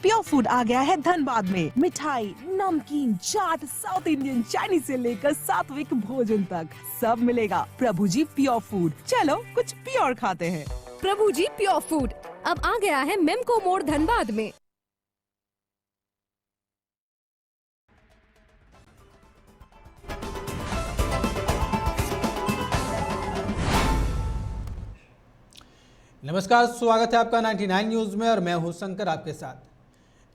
Pure food आ गया है धनबाद में। मिठाई, नमकीन, चाट, साउथ इंडियन, चाइनीज से लेकर सात्विक भोजन तक सब मिलेगा। प्रभु जी प्योर फूड, चलो कुछ प्योर खाते हैं। प्रभु जी प्योर फूड अब आ गया है मेमको मोड़ धनबाद में। नमस्कार, स्वागत है आपका 99 न्यूज में और मैं हूं शंकर आपके साथ।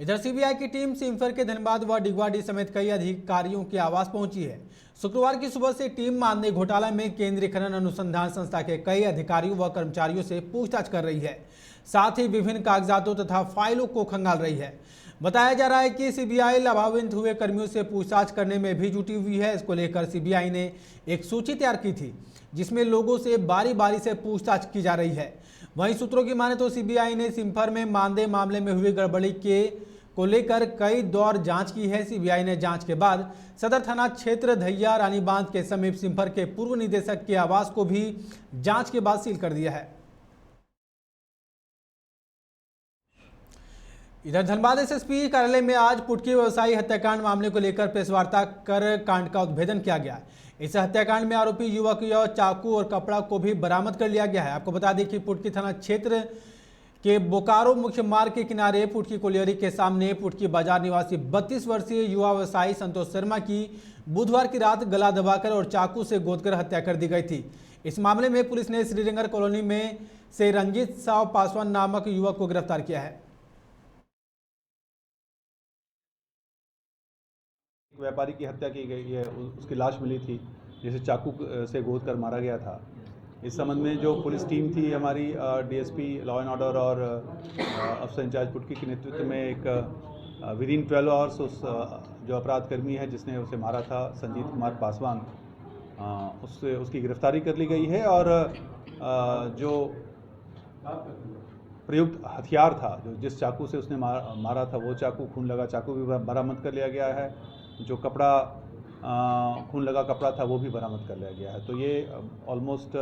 इधर सीबीआई की टीम सिम्फर के धनबाद व डिगवाडी समेत कई अधिकारियों के आवास पहुंची है। शुक्रवार की सुबह से टीम मानदेय घोटाला में केंद्रीय खनन अनुसंधान संस्था के कई अधिकारियों व कर्मचारियों से पूछताछ कर रही है, साथ ही विभिन्न कागजातों तथा फाइलों को खंगाल रही है। बताया जा रहा है कि सीबीआई लाभान्वित हुए कर्मियों से पूछताछ करने में भी जुटी हुई है। इसको लेकर सीबीआई ने एक सूची तैयार की थी जिसमें लोगों से बारी बारी से पूछताछ की जा रही है। वहीं सूत्रों की माने तो सीबीआई ने सिम्फर में मानदेय मामले में हुई गड़बड़ी को लेकर कई दौर जांच की है। सीबीआई ने जांच के बाद सदर थाना क्षेत्र धैया रानी बांध के समीप सिम्फर के पूर्व निदेशक के आवास को भी जांच के बाद सील कर दिया है। इधर धनबाद एसएसपी कार्यालय में आज पुटकी व्यवसायी हत्याकांड मामले को लेकर प्रेस वार्ता कर कांड का उद्भेदन किया गया। इस हत्याकांड में आरोपी युवक या चाकू और कपड़ा को भी बरामद कर लिया गया है। आपको बता दें कि पुटकी थाना क्षेत्र के बोकारो मुख्य मार्ग के किनारे पुटकी कोलियरी के सामने पुटकी बाजार निवासी 32 वर्षीय युवा व्यवसायी संतोष शर्मा की बुधवार की रात गला दबाकर और चाकू से गोदकर हत्या कर दी गई थी। इस मामले में पुलिस ने श्रीनगर कॉलोनी में से रंजीत साव पासवान नामक युवक को गिरफ्तार किया है। व्यापारी की हत्या की गई है, उसकी लाश मिली थी जिसे चाकू से गोद कर मारा गया था। इस संबंध में जो पुलिस टीम थी हमारी डीएसपी लॉ एंड ऑर्डर और अफसर इंचार्ज पुटकी के नेतृत्व में एक विद इन 12 आवर्स उस जो अपराधकर्मी है जिसने उसे मारा था संजीत कुमार पासवान, उसकी गिरफ्तारी कर ली गई है। और जो प्रयुक्त हथियार था, जो जिस चाकू से उसने मारा था, वो चाकू, खून लगा चाकू भी बरामद कर लिया गया है। जो कपड़ा, खून लगा कपड़ा था, वो भी बरामद कर लिया गया है। तो ये ऑलमोस्ट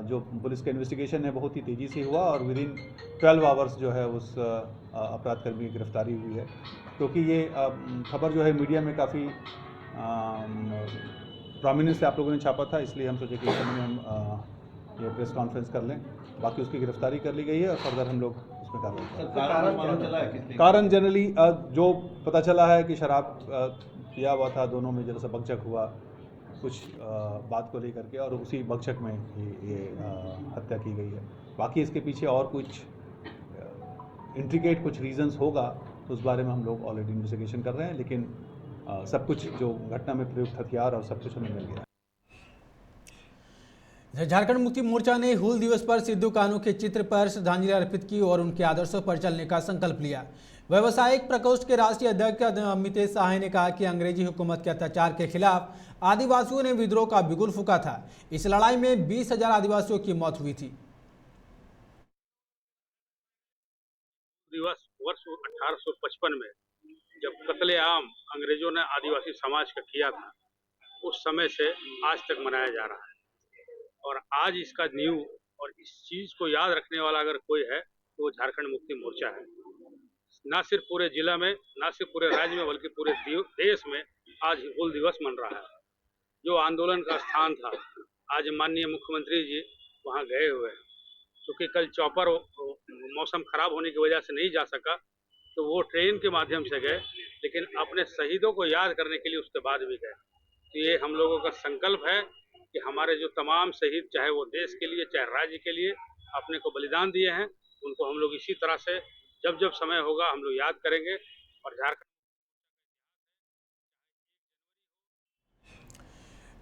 जो पुलिस का इन्वेस्टिगेशन है बहुत ही तेज़ी से हुआ और विद इन 12 आवर्स जो है उस अपराधकर्मी की गिरफ्तारी हुई है। क्योंकि ये खबर जो है मीडिया में काफ़ी प्रोमिनेंस से आप लोगों ने छापा था, इसलिए हम सोचे कि इस समय हम ये प्रेस कॉन्फ्रेंस कर लें। बाकी उसकी गिरफ्तारी कर ली गई है और फर्दर हम लोग उसमें कार्रवाई करेंगे। कारण जनरली जो पता चला है कि शराब पिया हुआ था, दोनों में जरा सा बकझक हुआ कुछ बात को लेकर के, और उसी बकझक में ये हत्या की गई है। बाकी इसके पीछे और कुछ इंट्रिकेट कुछ रीजंस होगा तो उस बारे में हम लोग ऑलरेडी इन्वेस्टिगेशन कर रहे हैं, लेकिन सब कुछ जो घटना में प्रयुक्त हथियार और सब कुछ हमें मिल गया। झारखंड मुक्ति मोर्चा ने हूल दिवस पर सिद्धू कान्हू के चित्र पर श्रद्धांजलि अर्पित की और उनके आदर्शों पर चलने का संकल्प लिया। व्यवसायिक प्रकोष्ठ के राष्ट्रीय अध्यक्ष अमितेश शाह ने कहा कि अंग्रेजी हुकूमत के अत्याचार के खिलाफ आदिवासियों ने विद्रोह का बिगुल फूंका था। इस लड़ाई में 20,000 आदिवासियों की मौत हुई थी। दिवस वर्ष 1855 में जब कत्लेआम अंग्रेजों ने आदिवासी समाज का किया था, उस समय से आज तक मनाया जा रहा है। और आज इसका नींव और इस चीज को याद रखने वाला अगर कोई है तो वो झारखंड मुक्ति मोर्चा है। न सिर्फ पूरे जिला में, न सिर्फ पूरे राज्य में, बल्कि पूरे देश में आज हूल दिवस मन रहा है। जो आंदोलन का स्थान था, आज माननीय मुख्यमंत्री जी वहां गए हुए हैं। क्योंकि कल चॉपर मौसम खराब होने की वजह से नहीं जा सका, तो वो ट्रेन के माध्यम से गए, लेकिन अपने शहीदों को याद करने के लिए उसके बाद भी गए। तो ये हम लोगों का संकल्प है कि हमारे जो तमाम शहीद, चाहे वो देश के लिए चाहे राज्य के लिए अपने को बलिदान दिए हैं, उनको हम लोग इसी तरह से जब जब समय होगा हम लोग याद करेंगे। और झारखंड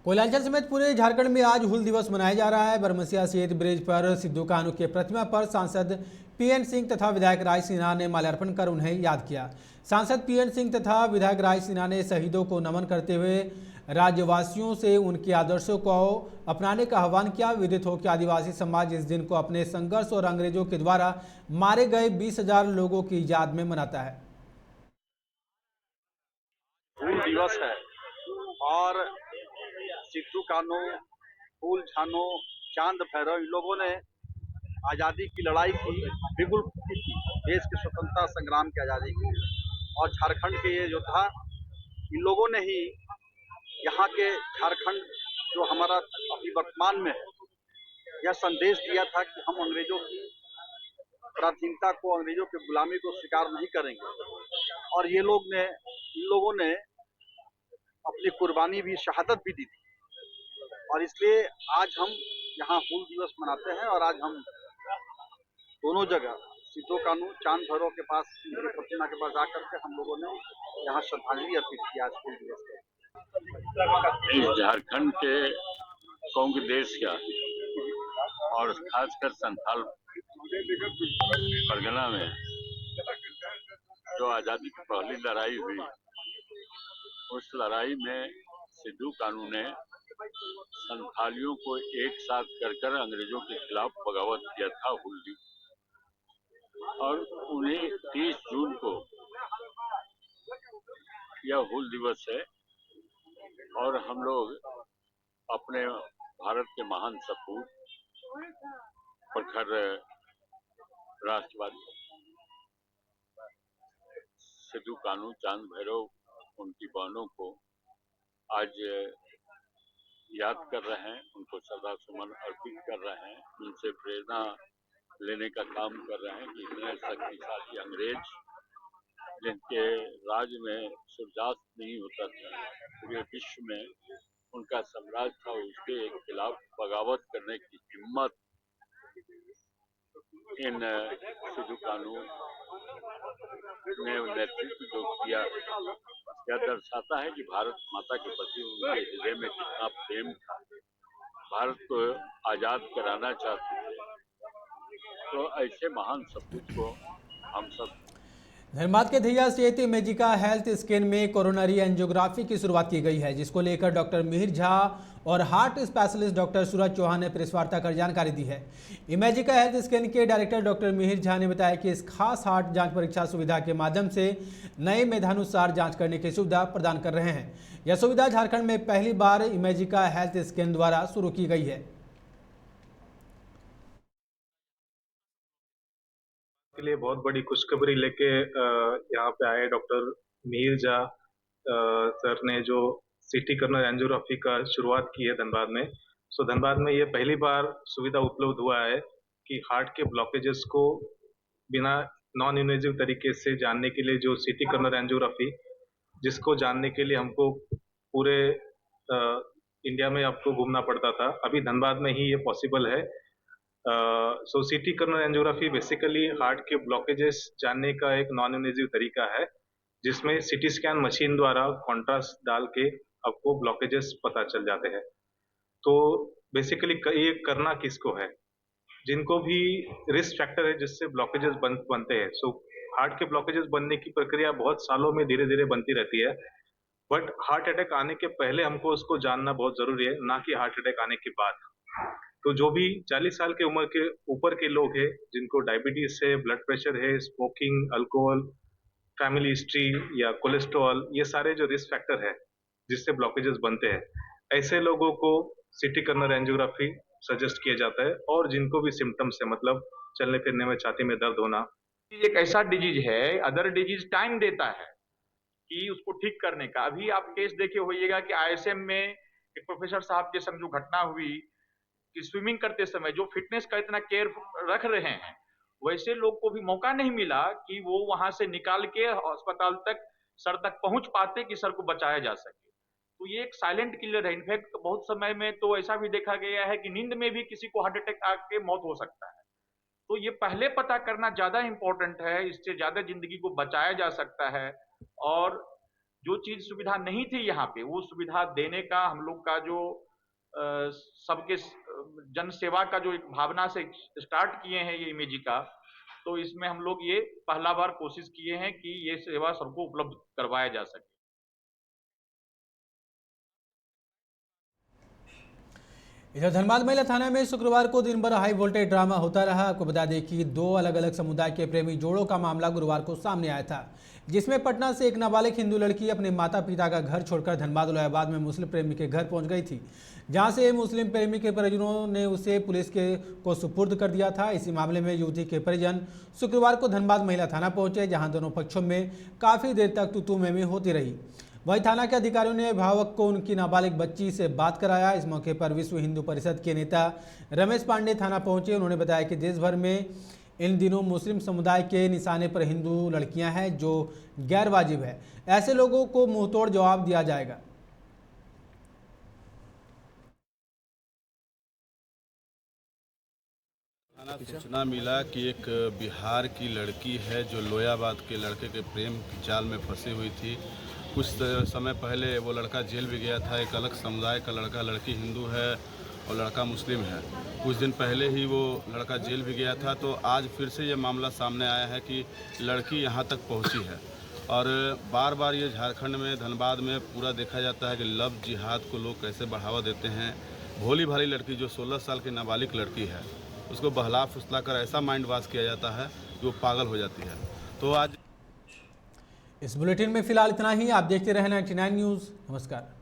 कोयलांचल समेत पूरे झारखंड में आज हूल दिवस मनाया जा रहा है। बरमसिया सेतु ब्रिज पर सिद्धू कान्हू के प्रतिमा पर सांसद पीएन सिंह तथा विधायक राज सिन्हा ने माल्यार्पण कर उन्हें याद किया। सांसद पीएन सिंह तथा विधायक राज सिन्हा ने शहीदों को नमन करते हुए राज्यवासियों से उनके आदर्शों को अपनाने का आह्वान किया। विदित हो कि आदिवासी समाज इस दिन को अपने संघर्ष और अंग्रेजों के द्वारा मारे गए 20,000 लोगों की याद में मनाता है। हूल दिवस है और सिद्धू कान्हू, फूल छानो, चांद भैरव, इन लोगों ने आज़ादी की लड़ाई की बिगुल फूकी थी, देश की स्वतंत्रता संग्राम की आज़ादी की। और झारखंड के ये योद्धा, इन लोगों ने ही यहाँ के झारखंड जो हमारा अभी वर्तमान में है, यह संदेश दिया था कि हम अंग्रेजों की पराधीनता को, अंग्रेजों की गुलामी को स्वीकार नहीं करेंगे। और इन लोगों ने अपनी कुर्बानी भी, शहादत भी दी थी। और इसलिए आज हम यहाँ हूल दिवस मनाते हैं और आज हम दोनों जगह सिद्धू कानू, चांद भैरव के पास, उनकी प्रतिमा के पास जाकर के हम लोगों ने यहाँ श्रद्धांजलि अर्पित की आज हूल दिवस पर। इस झारखंड के कोंग देश का और खासकर संथाल परगना में जो आज़ादी की पहली लड़ाई हुई, उस लड़ाई में सिद्धू कानू ने संथालियों को एक साथ कर अंग्रेजों के खिलाफ बगावत किया था, हुल। और उन्हें 30 जून को यह हुल दिवस है और हम लोग अपने भारत के महान सपूत, प्रखर राष्ट्रवादी सिद्धू कानू, चांद भैरव, उनकी बहनों को आज याद कर रहे हैं, उनको श्रद्धा सुमन अर्पित कर रहे हैं, उनसे प्रेरणा लेने का काम कर रहे हैं कि इतने शक्तिशाली अंग्रेज जिनके राज में सूर्यास्त नहीं होता था, पूरे विश्व में उनका साम्राज्य था, उसके खिलाफ बगावत करने की हिम्मत इन सिद्धू कानू ने नेतृत्व जो किया, यह दर्शाता है कि भारत माता के प्रति उनके हृदय में कितना प्रेम था। भारत को आजाद कराना चाहते थे, तो ऐसे महान सपूत को हम सब। धनबाद के धैया स्थित इमेजिका हेल्थ स्कैन में कोरोनरी एंजियोग्राफी की शुरुआत की गई है, जिसको लेकर डॉक्टर मिहिर झा और हार्ट स्पेशलिस्ट डॉक्टर सूरज चौहान ने प्रेस वार्ता कर जानकारी दी है। इमेजिका हेल्थ स्कैन के डायरेक्टर डॉक्टर मिहिर झा ने बताया कि इस खास हार्ट जांच परीक्षा सुविधा के माध्यम से नए मेधानुसार जांच करने की सुविधा प्रदान कर रहे हैं। यह सुविधा झारखंड में पहली बार इमेजिका हेल्थ स्कैन द्वारा शुरू की गई है। के लिए बहुत बड़ी खुशखबरी लेके यहाँ पे आए डॉक्टर मिहिर झा सर ने, जो सिटी कर्नल एंजियोग्राफी का शुरुआत की है धनबाद में। सो धनबाद में ये पहली बार सुविधा उपलब्ध हुआ है कि हार्ट के ब्लॉकेजेस को बिना नॉन इन्वेजिव तरीके से जानने के लिए, जो सिटी कर्नल एंजियोग्राफी, जिसको जानने के लिए हमको पूरे इंडिया में आपको घूमना पड़ता था, अभी धनबाद में ही ये पॉसिबल है। So CT coronary angiography basically heart के ब्लॉकेजेस जानने का एक नॉन इन्वेजिव तरीका है, जिसमें सिटी स्कैन मशीन द्वारा कॉन्ट्रास्ट डाल के आपको ब्लॉकेजेस पता चल जाते हैं। तो बेसिकली ये करना किसको है? जिनको भी रिस्क फैक्टर है जिससे ब्लॉकेजेस बनते हैं। सो हार्ट के ब्लॉकेजेस बनने की प्रक्रिया बहुत सालों में धीरे धीरे बनती रहती है, बट हार्ट अटैक आने के पहले हमको उसको जानना बहुत जरूरी है, ना कि हार्ट अटैक आने के बाद। तो जो भी 40 साल के उम्र के ऊपर के लोग हैं, जिनको डायबिटीज है, ब्लड प्रेशर है, स्मोकिंग, अल्कोहल, फैमिली हिस्ट्री या कोलेस्ट्रॉल, ये सारे जो रिस्क फैक्टर है जिससे ब्लॉकेजेस बनते हैं, ऐसे लोगों को सिटी कर्नल एंजियोग्राफी सजेस्ट किया जाता है। और जिनको भी सिम्टम्स है, मतलब चलने फिरने में छाती में दर्द होना, एक ऐसा डिजीज है, अदर डिजीज टाइम देता है कि उसको ठीक करने का। अभी आप केस देखे होइएगा कि आईएसएम में एक प्रोफेसर साहब के संग जो घटना हुई कि स्विमिंग करते समय जो फिटनेस का इतना केयर रख रहे हैं, वैसे लोग को भी मौका नहीं मिला कि वो वहां से निकाल के अस्पताल तक, सर तक पहुंच पाते कि सर को बचाया जा सके। तो ये एक साइलेंट किलर है। इनफैक्ट बहुत समय में तो ऐसा भी देखा गया है कि नींद में भी किसी को हार्ट अटैक आके मौत हो सकता है। तो ये पहले पता करना ज्यादा इंपॉर्टेंट है, इससे ज्यादा जिंदगी को बचाया जा सकता है। और जो चीज सुविधा नहीं थी यहाँ पे, वो सुविधा देने का हम लोग का जो सबके जन सेवा का जो एक भावना से स्टार्ट किए हैं ये इमेजिका, तो इसमें हम लोग ये पहला बार कोशिश किए हैं कि ये सेवा सबको उपलब्ध करवाया जा सके। इधर धनबाद महिला थाना में शुक्रवार को दिन भर हाई वोल्टेज ड्रामा होता रहा। आपको बता दें कि दो अलग अलग समुदाय के प्रेमी जोड़ों का मामला गुरुवार को सामने आया था, जिसमें पटना से एक नाबालिग हिंदू लड़की अपने माता पिता का घर छोड़कर धनबाद लोहियाबाद में मुस्लिम प्रेमी के घर पहुंच गई थी, जहां से मुस्लिम प्रेमी के परिजनों ने उसे पुलिस को सुपुर्द कर दिया था। इसी मामले में युवती के परिजन शुक्रवार को धनबाद महिला थाना पहुंचे, जहां दोनों पक्षों में काफ़ी देर तक तू में होती रही। वहीं थाना के अधिकारियों ने अभिभावक को उनकी नाबालिग बच्ची से बात कराया। इस मौके पर विश्व हिंदू परिषद के नेता रमेश पांडे थाना पहुंचे। उन्होंने बताया कि देश भर में इन दिनों मुस्लिम समुदाय के निशाने पर हिंदू लड़कियां हैं, जो गैर वाजिब है। ऐसे लोगों को मुंहतोड़ जवाब दिया जाएगा। सूचना मिला कि एक बिहार की लड़की है जो लोहियाबाद के लड़के के प्रेम की जाल में फंसी हुई थी। कुछ समय पहले वो लड़का जेल भी गया था। एक अलग समुदाय का लड़का, लड़की हिंदू है और लड़का मुस्लिम है। कुछ दिन पहले ही वो लड़का जेल भी गया था। तो आज फिर से ये मामला सामने आया है कि लड़की यहाँ तक पहुँची है। और बार बार ये झारखंड में, धनबाद में पूरा देखा जाता है कि लव जिहाद को लोग कैसे बढ़ावा देते हैं। भोली भाली लड़की जो 16 साल की नाबालिग लड़की है, उसको बहला फुसला कर ऐसा माइंड वॉश किया जाता है कि वो पागल हो जाती है। तो आज इस बुलेटिन में फिलहाल इतना ही। आप देखते रहें 99 न्यूज़। नमस्कार।